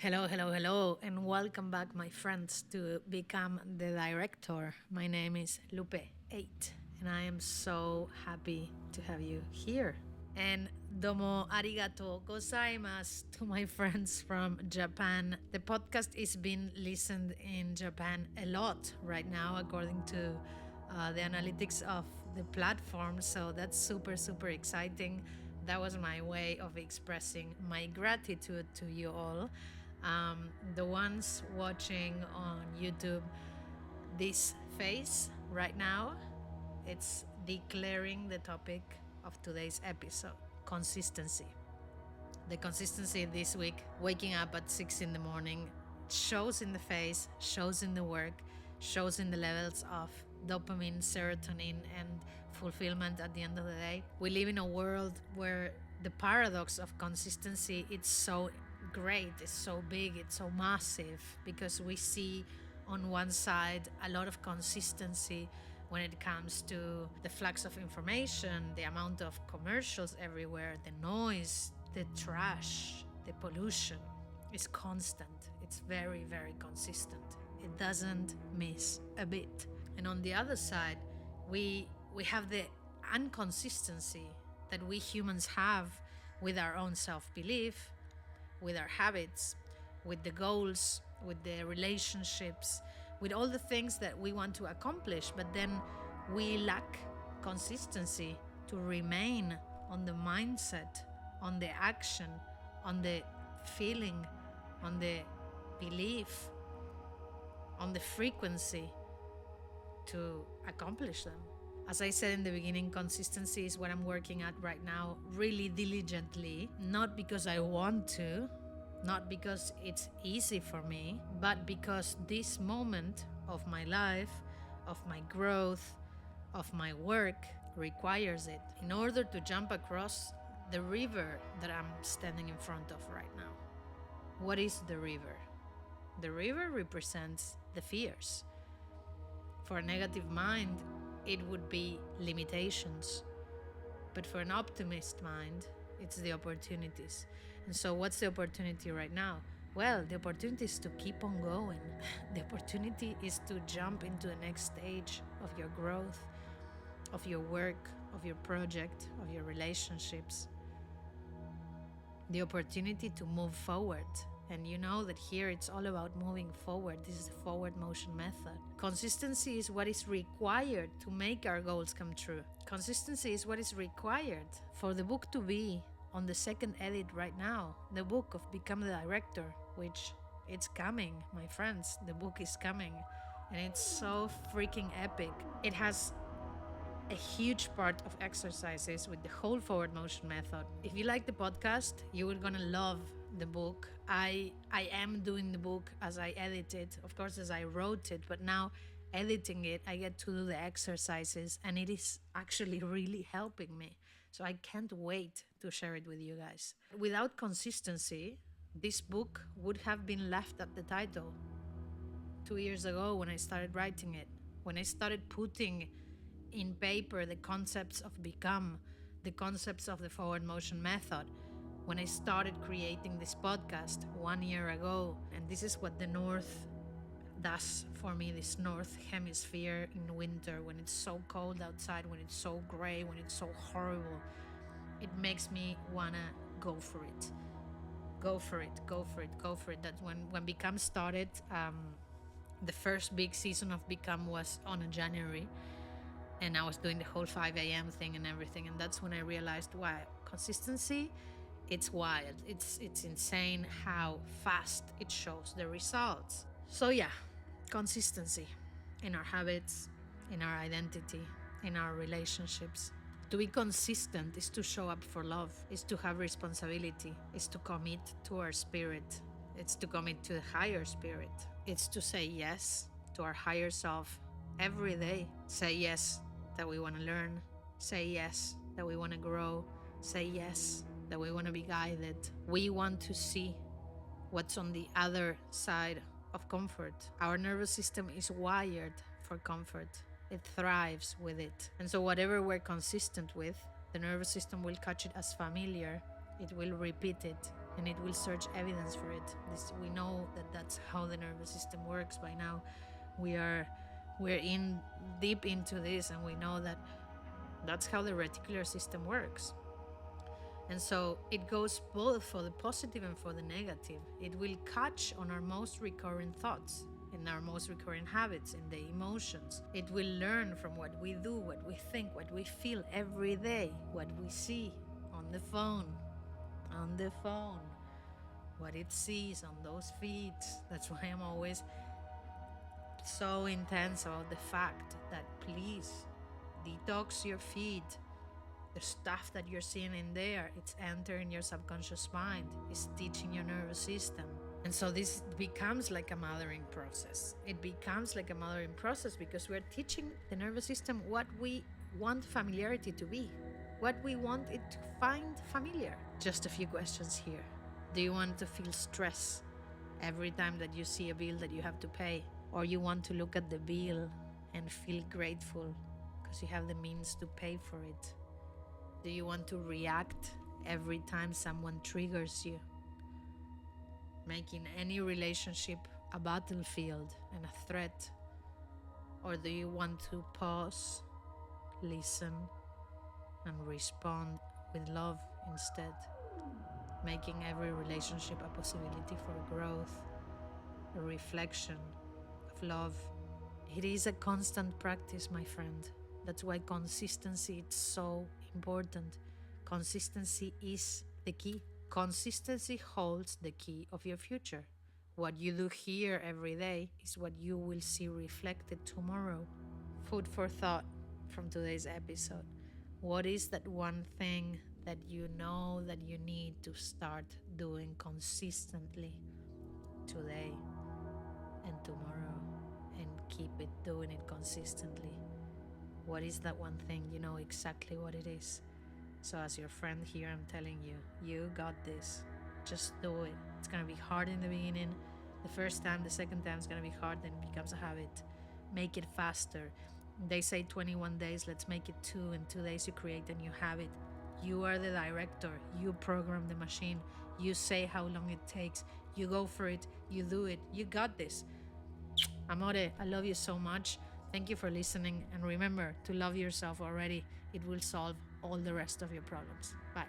Hello, and welcome back, my friends, to Become the Director. My name is Lupe8, and I am so happy to have you here. And domo arigato gozaimasu to my friends from Japan. The podcast is being listened in Japan a lot right now, according to the analytics of the platform. So that's super exciting. That was my way of expressing my gratitude to you all. The ones watching on YouTube, this face right now, it's declaring the topic of today's episode: consistency. The consistency this week, waking up at 6 in the morning, shows in the face, shows in the work, shows in the levels of dopamine, serotonin, and fulfillment at the end of the day. We live in a world where the paradox of consistency, it's so great, it's so big, it's so massive, because we see on one side a lot of consistency when it comes to the flux of information, the amount of commercials everywhere, the noise, the trash, the pollution is constant. It's very consistent. It doesn't miss a bit. And on the other side, we have the inconsistency that we humans have with our own self-belief, with our habits, with the goals, with the relationships, with all the things that we want to accomplish, but then we lack consistency to remain on the mindset, on the action, on the feeling, on the belief, on the frequency to accomplish them. As I said in the beginning, consistency is what I'm working at right now, really diligently, not because I want to, not because it's easy for me, but because this moment of my life, of my growth, of my work requires it in order to jump across the river that I'm standing in front of right now. What is the river? The river represents the fears. For a negative mind, it would be limitations. But for an optimist mind, it's the opportunities. And so what's the opportunity right now? Well, the opportunity is to keep on going. The opportunity is to jump into the next stage of your growth, of your work, of your project, of your relationships. The opportunity to move forward. And you know that here it's all about moving forward. This is the forward motion method. Consistency is what is required to make our goals come true. Consistency is what is required for the book to be on the second edit right now. The book of Become the Director, which it's coming, my friends. The book is coming. And it's so freaking epic. It has a huge part of exercises with the whole forward motion method. If you like the podcast, you are gonna love the book. I am doing the book as I edit it, of course, as I wrote it, but now editing it, I get to do the exercises, and it is actually really helping me. So I can't wait to share it with you guys. Without consistency, this book would have been left at the title 2 years ago when I started writing it, when I started putting in paper the concepts of Become, the concepts of the forward motion method, when I started creating this podcast 1 year ago. And this is what the North does for me, this North Hemisphere in winter, when it's so cold outside, when it's so gray, when it's so horrible. It makes me wanna go for it. Go for it. That's when Become started. The first big season of Become was on January, and I was doing the whole 5 a.m. thing and everything. And that's when I realized, wow, consistency, it's wild. It's insane how fast it shows the results. So yeah, consistency in our habits, in our identity, in our relationships. To be consistent is to show up for love, is to have responsibility, is to commit to our spirit. It's to commit to the higher spirit. It's to say yes to our higher self every day. Say yes that we want to learn. Say yes that we want to grow. Say yes that we want to be guided. We want to see what's on the other side of comfort. Our nervous system is wired for comfort. It thrives with it. And so whatever we're consistent with, the nervous system will catch it as familiar. It will repeat it. and it will search evidence for it. We know that that's how the nervous system works by now. We're in deep into this, and we know that that's how the reticular system works. And so it goes both for the positive and for the negative. It will catch on our most recurrent thoughts and our most recurrent habits and the emotions. It will learn from what we do, what we think, what we feel every day, what we see on the phone, what it sees on those feeds. That's why I'm always so intense about the fact that please detox your feed. The stuff that you're seeing in there, it's entering your subconscious mind, it's teaching your nervous system. And so this becomes like a mothering process. It becomes like a mothering process because we're teaching the nervous system what we want familiarity to be, what we want it to find familiar. Just a few questions here. Do you want to feel stress every time that you see a bill that you have to pay? Or you want to look at the bill and feel grateful because you have the means to pay for it? Do you want to react every time someone triggers you, making any relationship a battlefield and a threat? Or do you want to pause, listen, and respond with love instead, making every relationship a possibility for growth, a reflection of love? It is a constant practice, my friend. That's why consistency is so important. Consistency is the key. Consistency holds the key of your future. What you do here every day is what you will see reflected tomorrow. Food for thought from today's episode. What is that one thing that you know that you need to start doing consistently today and tomorrow, and keep it doing it consistently? What is that one thing? You know exactly what it is. So as your friend here, I'm telling you, you got this. Just do it. It's going to be hard in the beginning. The first time, the second time, it's going to be hard, then it becomes a habit. Make it faster. They say 21 days, let's make it 2. In 2 days, you create a new habit. You are the director. You program the machine. You say how long it takes. You go for it. You do it. You got this. Amore, I love you so much. Thank you for listening. And remember to love yourself already. It will solve all the rest of your problems. Bye.